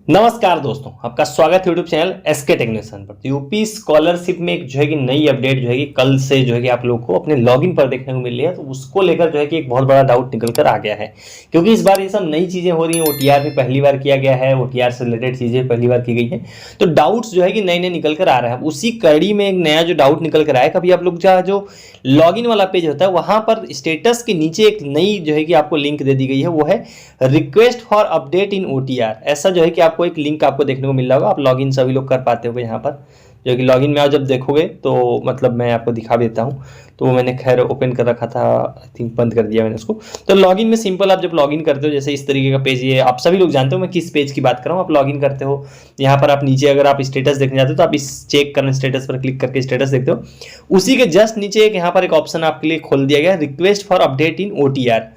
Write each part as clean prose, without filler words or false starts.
नमस्कार दोस्तों, आपका स्वागत है यूट्यूब चैनल एसके टेक्नीशियन पर। यूपी स्कॉलरशिप में एक जो है कि नई अपडेट जो है कि कल से जो है कि आप लोग को अपने लॉगिन पर देखने को मिल रही है। तो उसको लेकर जो है कि एक बहुत बड़ा डाउट निकल कर आ गया है, क्योंकि इस बार ये सब नई चीज़ें हो रही हैं। ओटीआर भी पहली बार किया गया है, ओटीआर से रिलेटेड चीज़ें पहली बार की गई हैं। तो डाउट्स जो है कि नए नए निकल कर आ रहा है। उसी कड़ी में एक नया जो डाउट निकल कर आया, कभी आप लोग जो लॉगिन वाला पेज होता है वहाँ पर स्टेटस के नीचे एक नई जो है कि आपको लिंक दे दी गई है, वो है request for update in OTR. ऐसा जो है कि आपको एक लिंक आपको देखने को मिल रहा होगा। आप लॉगिन सभी लोग कर पाते हो यहाँ पर, जो कि लॉगिन में आप जब देखोगे तो मतलब मैं आपको दिखा देता हूँ। तो मैंने खैर ओपन कर रखा था, आई थिंक बंद कर दिया मैंने उसको। तो लॉगिन में सिंपल आप जब लॉगिन करते हो, जैसे इस तरीके का पेज, ये आप सभी लोग जानते हो मैं किस पेज की बात कर रहा हूँ। आप लॉगिन करते हो, यहाँ पर आप नीचे अगर आप स्टेटस देखने जाते हो तो आप इस चेक करना स्टेटस पर क्लिक करके स्टेटस देखते हो। उसी के जस्ट नीचे एक यहाँ पर एक ऑप्शन आपके लिए खोल दिया गया, request for update in OTR.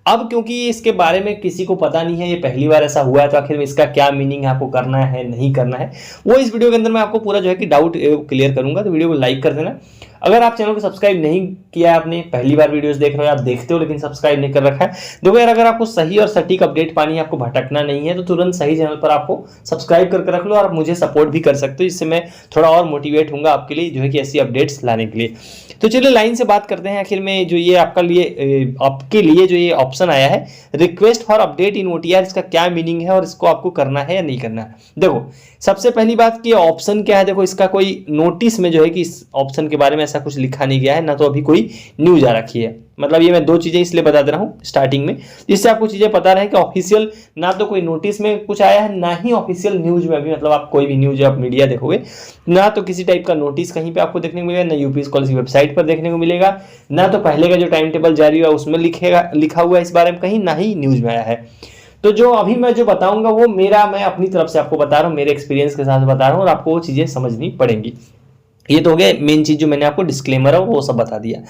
अब क्योंकि इसके बारे में किसी को पता नहीं है, ये पहली बार ऐसा हुआ है, तो आखिर में इसका क्या मीनिंग है, आपको करना है नहीं करना है, वो इस वीडियो के अंदर मैं आपको पूरा जो है कि डाउट क्लियर करूंगा। तो वीडियो को लाइक कर देना। अगर आप चैनल को सब्सक्राइब नहीं किया है, आपने पहली बार वीडियोस देख रहे हो, आप देखते हो लेकिन सब्सक्राइब नहीं कर रखा है, देखो यार, अगर आपको सही और सटीक अपडेट पानी है, आपको भटकना नहीं है, तो तुरंत सही चैनल पर आपको सब्सक्राइब करके रख लो। और आप मुझे सपोर्ट भी कर सकते हो, इससे मैं थोड़ा और मोटिवेट हूँगा आपके लिए जो है कि ऐसी अपडेट्स लाने के लिए। तो चलिए लाइन से बात करते हैं। आखिर में जो ये आपके लिए जो ये ऑप्शन आया है, request for update in OTR, इसका क्या मीनिंग है और इसको आपको करना है या नहीं करना है। देखो, सबसे पहली बात कि ऑप्शन क्या है। देखो, इसका कोई नोटिस में जो है कि इस ऑप्शन के बारे में ऐसा कुछ लिखा नहीं गया है, ना तो अभी कोई न्यूज आ रखी है। मतलब ये मैं दो चीजें इसलिए बता दे रहा हूँ स्टार्टिंग में, जिससे आपको चीजें पता रहे कि ऑफिशियल ना तो कोई नोटिस में कुछ आया है, ना ही ऑफिशियल न्यूज में अभी, मतलब आप कोई भी न्यूज आप मीडिया देखोगे ना तो किसी टाइप का नोटिस कहीं पे आपको देखने को मिलेगा, ना यूपी स्कॉलरशिप वेबसाइट पर देखने को मिलेगा, ना तो पहले का जो टाइम टेबल जारी हुआ उसमें लिखा हुआ है इस बारे में कहीं, ना ही न्यूज में आया है। तो जो अभी मैं जो बताऊंगा वो मैं अपनी तरफ से आपको बता रहा हूँ, मेरे एक्सपीरियंस के साथ बता रहा हूँ, और आपको वो चीजें समझनी पड़ेंगी। ये तो हो गया मेन चीज, जो मैंने आपको डिस्क्लेमर है वो सब बता दिया।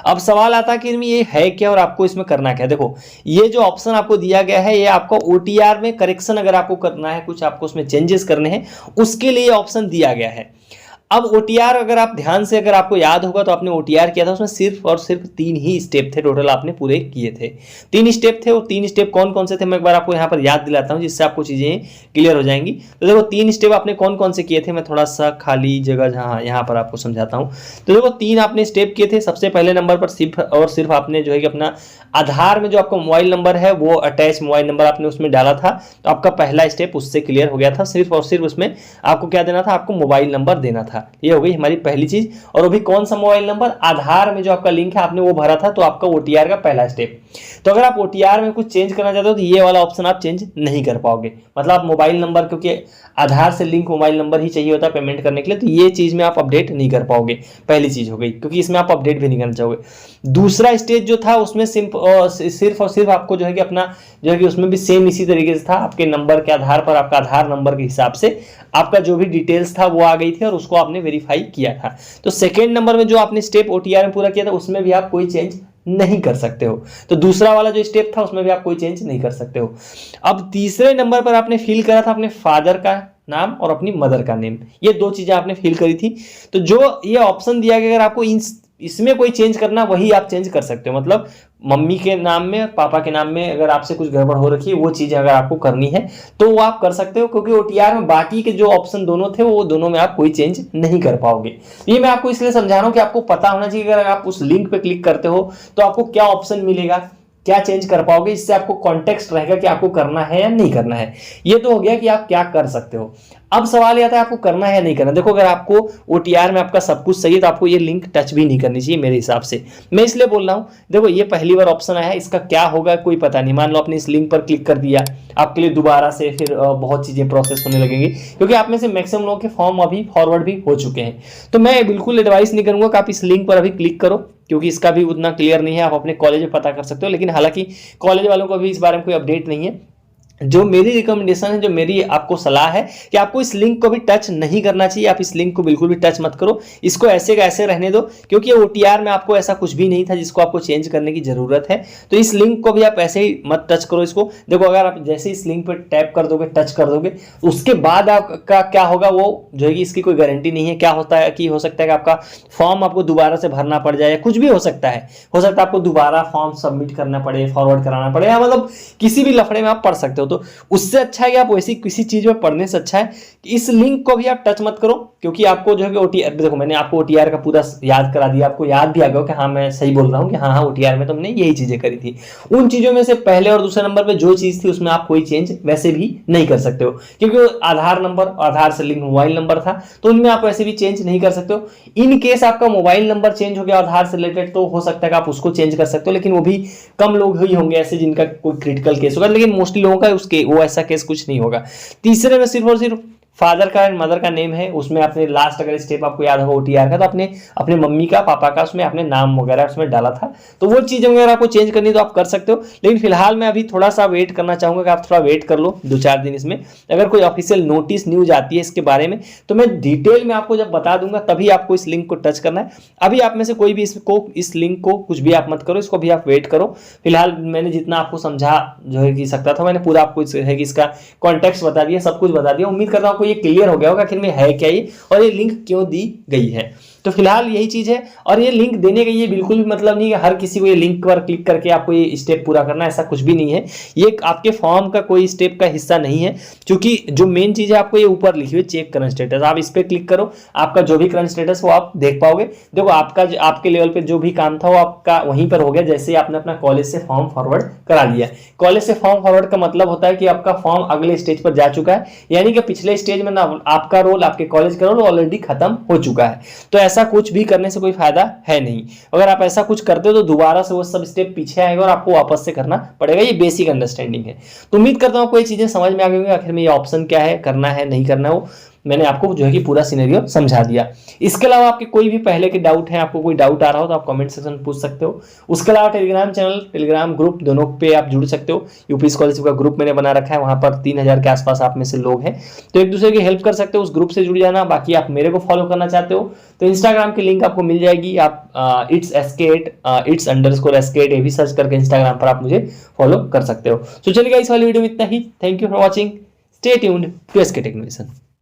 अब सवाल आता है कि ये है क्या और आपको इसमें करना क्या है। देखो, ये जो ऑप्शन आपको दिया गया है, ये आपको ओटीआर में करेक्शन अगर आपको करना है, कुछ आपको उसमें चेंजेस करने हैं, उसके लिए ऑप्शन दिया गया है। अब ओटीआर अगर आप ध्यान से, अगर आपको याद होगा तो आपने ओटीआर किया था, उसमें सिर्फ और सिर्फ 3 ही स्टेप थे टोटल, आपने पूरे किए थे। 3 स्टेप थे। वो 3 स्टेप कौन कौन से थे मैं एक बार आपको यहाँ पर याद दिलाता हूँ, जिससे आपको चीजें क्लियर हो जाएंगी। तो देखो, 3 स्टेप आपने कौन कौन से किए थे, मैं थोड़ा सा खाली जगह जहाँ यहाँ पर आपको समझाता हूँ। तो देखो, 3 आपने स्टेप किए थे। सबसे पहले नंबर पर सिर्फ और सिर्फ आपने जो है कि अपना आधार में जो आपका मोबाइल नंबर है, वो अटैच मोबाइल नंबर आपने उसमें डाला था, तो आपका पहला स्टेप उससे क्लियर हो गया था। सिर्फ और सिर्फ उसमें आपको क्या देना था, आपको मोबाइल नंबर देना था। ये हो गई हमारी पहली चीज। और वो भी कौन सा मोबाइल नंबर, आधार में जो आपका लिंक है आपने वो भरा था, तो आपका ओटीआर का पहला स्टेप। तो अगर आप ओटीआर में कुछ चेंज करना चाहते हो तो ये वाला ऑप्शन आप चेंज नहीं कर पाओगे। मतलब आप मोबाइल नंबर, क्योंकि आधार से लिंक मोबाइल नंबर ही चाहिए होता है पेमेंट करने के लिए, तो ये चीज में आप अपडेट नहीं कर पाओगे। पहली चीज हो गई, क्योंकि इसमें आप अपडेट भी नहीं करना चाहोगे। दूसरा स्टेज जो था उसमें सिर्फ और सिर्फ आपको जो है कि अपना जो है कि उसमें भी सेम इसी तरीके से था, आपके नंबर के आधार पर, आपका आधार नंबर के हिसाब से आपका जो भी डिटेल्स था वो आ गई थी और उसको आपने वेरीफाई किया था। तो सेकेंड नंबर में जो आपने स्टेप ओटीआर में पूरा किया था, उसमें भी आप कोई चेंज नहीं कर सकते हो। तो दूसरा वाला जो स्टेप था उसमें भी आप कोई चेंज नहीं कर सकते हो। अब तीसरे नंबर पर आपने फिल करा था अपने फादर का नाम और अपनी मदर का नेम, ये 2 चीजें आपने फिल करी थी। तो जो ये ऑप्शन दिया गया, अगर आपको इसमें कोई चेंज करना, वही आप चेंज कर सकते हो। मतलब मम्मी के नाम में, पापा के नाम में अगर आपसे कुछ गड़बड़ हो रखी है, वो चीज अगर आपको करनी है तो वो आप कर सकते हो, क्योंकि ओटीआर में बाकी के जो ऑप्शन दोनों थे वो दोनों में आप कोई चेंज नहीं कर पाओगे। ये मैं आपको इसलिए समझा रहा हूं कि आपको पता होना चाहिए, अगर आप उस लिंक पे क्लिक करते हो तो आपको क्या ऑप्शन मिलेगा, क्या चेंज कर पाओगे, इससे आपको कॉन्टेक्स्ट रहेगा कि आपको करना है या नहीं करना है। ये तो हो गया कि आप क्या कर सकते हो। अब सवाल ये आता है आपको करना है या नहीं करना। देखो, अगर आपको ओटीआर में आपका सब कुछ सही है तो आपको ये लिंक टच भी नहीं करनी चाहिए मेरे हिसाब से। मैं इसलिए बोल रहा हूँ, देखो ये पहली बार ऑप्शन आया है, इसका क्या होगा कोई पता नहीं। मान लो आपने इस लिंक पर क्लिक कर दिया, आपके लिए दोबारा से फिर बहुत चीजें प्रोसेस होने लगेंगी, क्योंकि आप में से मैक्सिमम लोगों के फॉर्म अभी फॉरवर्ड भी हो चुके हैं। तो मैं बिल्कुल एडवाइस नहीं करूंगा कि आप इस लिंक पर अभी क्लिक करो, क्योंकि इसका भी उतना क्लियर नहीं है। आप अपने कॉलेज में पता कर सकते हो, लेकिन हालांकि कॉलेज वालों को भी इस बारे में कोई अपडेट नहीं है। जो मेरी रिकमेंडेशन है, जो मेरी आपको सलाह है कि आपको इस लिंक को भी टच नहीं करना चाहिए। आप इस लिंक को बिल्कुल भी टच मत करो, इसको ऐसे का ऐसे रहने दो, क्योंकि ओटीआर में आपको ऐसा कुछ भी नहीं था जिसको आपको चेंज करने की जरूरत है। तो इस लिंक को भी आप ऐसे ही मत टच करो इसको। देखो, अगर आप जैसे इस लिंक पर टैप कर दोगे, टच कर दोगे, उसके बाद आपका क्या होगा वो जो है कि इसकी कोई गारंटी नहीं है। क्या होता है कि हो सकता है कि आपका फॉर्म आपको दोबारा से भरना पड़ जाए, कुछ भी हो सकता है आपको दोबारा फॉर्म सबमिट करना पड़े, फॉरवर्ड कराना पड़े, या मतलब किसी भी लफड़े में आप पढ़ सकते हो। तो उससे अच्छा है कि आप वैसी किसी चीज में पढ़ने से अच्छा है कि इस लिंक को भी आप टच मत करो, क्योंकि आपको जो है कि ओटीआर, देखो मैंने आपको ओटीआर का पूरा याद करा दिया, आपको याद भी आ गया कि हाँ मैं सही बोल रहा हूँ कि हाँ ओटीआर में तुमने यही चीजें करी थी। उन चीजों में से पहले और दूसरे नंबर पे जो चीज थी उसमें आप कोई चेंज वैसे भी नहीं कर सकते हो, क्योंकि आधार नंबर, आधार से लिंक मोबाइल नंबर था, तो उनमें आप वैसे भी चेंज नहीं कर सकते हो। इन केस आपका मोबाइल नंबर चेंज हो गया आधार से रिलेटेड, तो हो सकता है कि आप उसको चेंज कर सकते हो, लेकिन वो भी कम लोग ही होंगे ऐसे जिनका कोई क्रिटिकल केस होगा, लेकिन मोस्टली लोगों का उसके वो ऐसा केस कुछ नहीं होगा। तीसरे में सिर्फ और सिर्फ फादर का एंड मदर का नेम है, उसमें आपने लास्ट अगर स्टेप आपको याद होगा ओटीआर का, तो आपने अपने मम्मी का पापा का उसमें आपने नाम वगैरह उसमें डाला था, तो वो चीज़ अगर आपको चेंज करनी तो आप कर सकते हो। लेकिन फिलहाल मैं अभी थोड़ा सा वेट करना चाहूंगा कि आप थोड़ा वेट कर लो 2-4 दिन, इसमें अगर कोई ऑफिशियल नोटिस न्यूज आती है इसके बारे में तो मैं डिटेल में आपको जब बता दूंगा, तभी आपको इस लिंक को टच करना है। अभी आप में से कोई भी इस लिंक को कुछ भी आप मत करो, इसको भी आप वेट करो। फिलहाल मैंने जितना आपको समझा जो है कि सकता था, मैंने पूरा आपको है कि इसका कॉन्टेक्स्ट बता दिया, सब कुछ बता दिया। उम्मीद करता हूँ आपको ये क्लियर हो गया होगा आखिर में है क्या ये और ये लिंक क्यों दी गई है। तो फिलहाल यही चीज है, और ये लिंक देने का ये बिल्कुल भी मतलब नहीं है हर किसी को ये लिंक पर क्लिक करके आपको ये स्टेप पूरा करना, ऐसा कुछ भी नहीं है। ये आपके फॉर्म का कोई स्टेप का हिस्सा नहीं है, क्योंकि जो मेन चीज है आपको ये ऊपर लिखी हुई चेक करंट स्टेटस, आप इस पर क्लिक करो, आपका जो भी करंट स्टेटस वो आप देख पाओगे। देखो आपका आपके लेवल पे जो भी काम था वो आपका वहीं पर हो गया, जैसे आपने अपना कॉलेज से फॉर्म फॉरवर्ड करा लिया। कॉलेज से फॉर्म फॉरवर्ड का मतलब होता है कि आपका फॉर्म अगले स्टेज पर जा चुका है, यानी कि पिछले स्टेज में ना आपका रोल, आपके कॉलेज का रोल ऑलरेडी खत्म हो चुका है। तो ऐसा कुछ भी करने से कोई फायदा है नहीं। अगर आप ऐसा कुछ करते हो तो दोबारा से वो सब स्टेप पीछे आएगा और आपको वापस से करना पड़ेगा। ये बेसिक अंडरस्टैंडिंग है। तो उम्मीद करता हूं आपको ये चीजें समझ में आ गई होंगी, आखिर में ये ऑप्शन क्या है, करना है नहीं करना है, वो मैंने आपको जो है कि पूरा सिनेरियो समझा दिया। इसके अलावा आपके कोई भी पहले के डाउट है, आपको कोई डाउट आ रहा हो तो आप कमेंट सेक्शन में पूछ सकते हो। उसके अलावा टेलीग्राम चैनल, टेलीग्राम ग्रुप, दोनों पे आप जुड़ सकते हो। यूपी स्कॉलरशिप का ग्रुप मैंने बना रखा है, वहां पर 3000 के आसपास आप में से लोग हैं, तो एक दूसरे की हेल्प कर सकते हो, उस ग्रुप से जुड़ जाना। बाकी आप मेरे को फॉलो करना चाहते हो तो इंस्टाग्राम की लिंक आपको मिल जाएगी, आप its_SK8 ये भी सर्च करके इंस्टाग्राम पर आप मुझे फॉलो कर सकते हो। तो चलिए इस वाली वीडियो में इतना ही। Thank you for watching, stay tuned to SK technology.